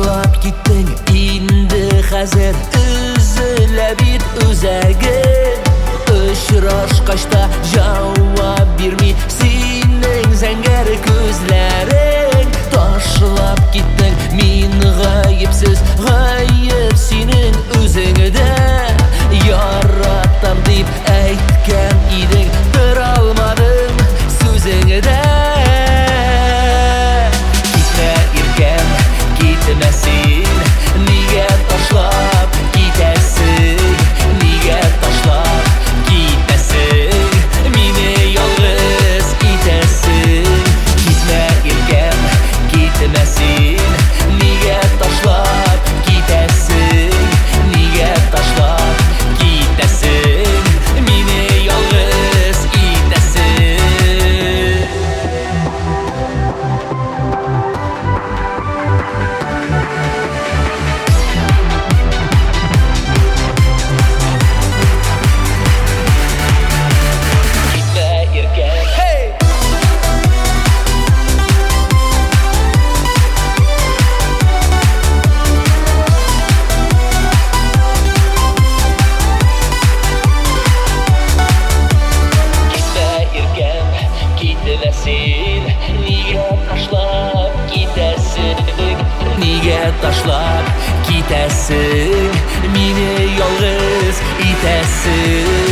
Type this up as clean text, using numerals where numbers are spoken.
ташлап киттең инде хәзер үзелә бит үзәгең. Очрашкач та җавап бирми синең зәңгәр күзләрең. Ташлап киттең мин гаепсез, гаеп синең үзеңдә. Яратам дип әйткән идең, тора алмадың сүзеңдә. Китмә иркәм, китмә син, нигә ташлап китәсең, нигә ташлап китәсең, мине ялгыз итәсең. Китмә иркәм, китмә син, нигә ташлап китәсең, нигә ташлап китәсең, мине ялгыз итәсең. Китмә иркәм, hey! Китмә иркәм, китмә син, нигә ташлап китәсең, нигә ташлап китәсең, мине ялгыз итәсең.